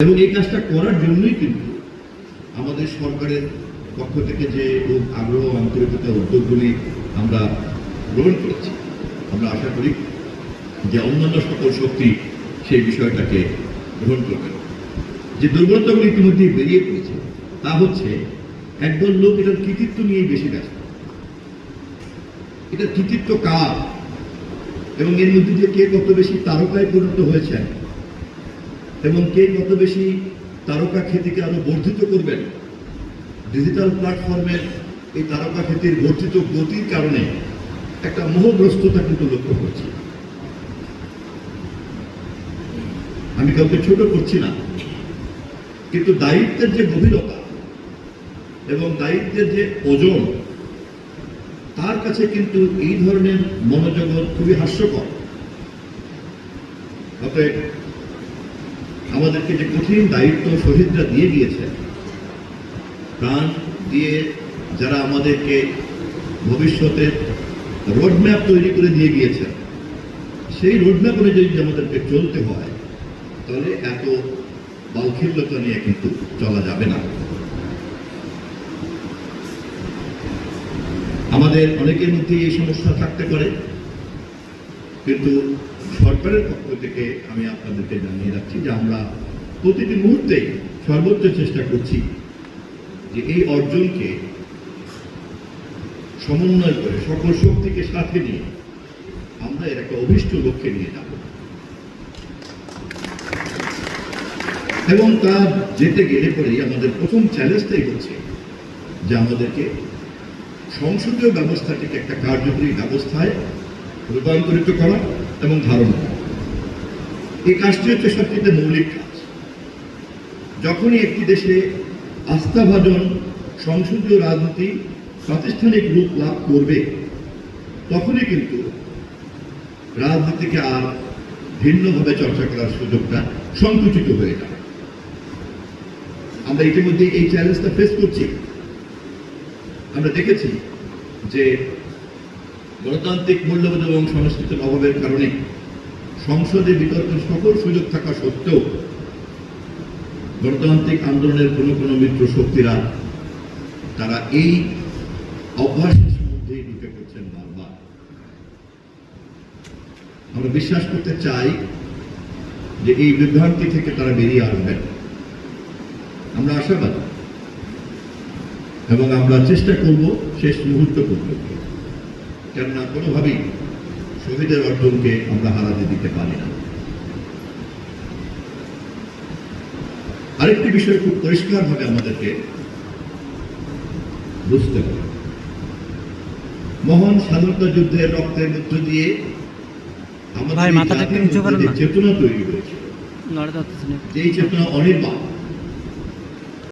এবং এই কাজটা করার জন্যই কিন্তু আমাদের সরকারের পক্ষ থেকে যে আগ্রহ আন্তরিকতা উদ্যোগগুলি আমরা গ্রহণ করেছি, আমরা আশা করি যে অন্যান্য সকল শক্তি সেই বিষয়টাকে গ্রহণ করবে। যে দুর্বলতাগুলি ইতিমধ্যে বেরিয়ে পড়েছে তা হচ্ছে একদল লোক এটার কৃতিত্ব নিয়েই বেশি ব্যস্ত। এটার কৃতিত্ব কার এবং এর মধ্যে যে কে কত বেশি তারকায় পরিণত হয়েছেন এবং কে কত বেশি তারকা খ্যাতিকে আরো বর্ধিত করবেন, ডিজিটাল প্ল্যাটফর্মের এই তারকা খ্যাতির বর্ধিত গতির কারণে একটা মোহগ্রস্ততা কিন্তু লক্ষ্য করছি। আমি কাউকে ছোট করছি না, কিন্তু দায়িত্বের যে গভীরতা এবং দায়িত্বের যে ওজন, তার কাছে কিন্তু এই ধরনের মনোজগৎ খুবই হাস্যকর। অতএব আমাদেরকে যে কঠিন দায়িত্ব শহীদরা দিয়ে গিয়েছে, প্রাণ দিয়ে যারা আমাদেরকে ভবিষ্যতের রোডম্যাপ তৈরি করে দিয়ে গিয়েছে, সেই রোডম্যাপ অনুযায়ী যদি আমাদেরকে চলতে হয় তাহলে এত বালখিল্যতা নিয়ে কিন্তু চলা যাবে না। আমাদের অনেকের মধ্যে এই সমস্যা থাকতে পারে, কিন্তু সরকারের পক্ষ থেকে আমি আপনাদেরকে জানিয়ে রাখছি যে আমরা প্রতিটি মুহূর্তে সর্বোচ্চ চেষ্টা করছি যে এই অর্জনকে সমন্বয় করে সকল শক্তিকে সাথে নিয়ে আমরা এর একটা অভীষ্ট লক্ষ্যে নিয়ে যাব। এবং তা যেতে গেলে পরেই আমাদের প্রথম চ্যালেঞ্জটাই হচ্ছে যে আমাদেরকে সংসদীয় ব্যবস্থাটিকে একটা কার্যকরী ব্যবস্থায় রূপান্তরিত করা এবং ধারণ করা। এই কাজটি হচ্ছে সবচেয়ে মৌলিক কাজ। যখনই একটি দেশে আস্থাভাজন সংসদীয় রাজনীতি প্রাতিষ্ঠানিক রূপ লাভ করবে, তখনই কিন্তু রাজনীতিকে আর ভিন্নভাবে চর্চা করার সুযোগটা সংকুচিত হয়ে যাবে। আমরা ইতিমধ্যে এই চ্যালেঞ্জটা ফেস করছি। আমরা দেখেছি যে গণতান্ত্রিক মূল্যবোধ এবং সংস্কৃতির অভাবের কারণে সংসদে বিতর্কের সকল সুযোগ থাকা সত্ত্বেও গণতান্ত্রিক আন্দোলনের কোনো মিত্র শক্তিরা তারা এই অভ্যাসের মধ্যেই ঢুকে পড়ছেন বারবার। আমরা বিশ্বাস করতে চাই যে এই বিভ্রান্তি থেকে তারা বেরিয়ে আসবেন। আমরা আশাবাদী এবং আমরা চেষ্টা করব শেষ মুহূর্ত পর্যন্ত, কেননা কোনোভাবেই শহীদের অর্জনকে আমরা হারাতে দিতে পারি না। আরেকটি বিষয় খুব পরিষ্কারভাবে আমাদেরকে বুঝতে হবে, মহান স্বাধীনতা যুদ্ধের রক্তের মধ্য দিয়ে আমাদের চেতনা তৈরি হয়েছে, যেই চেতনা অনির্বাণ,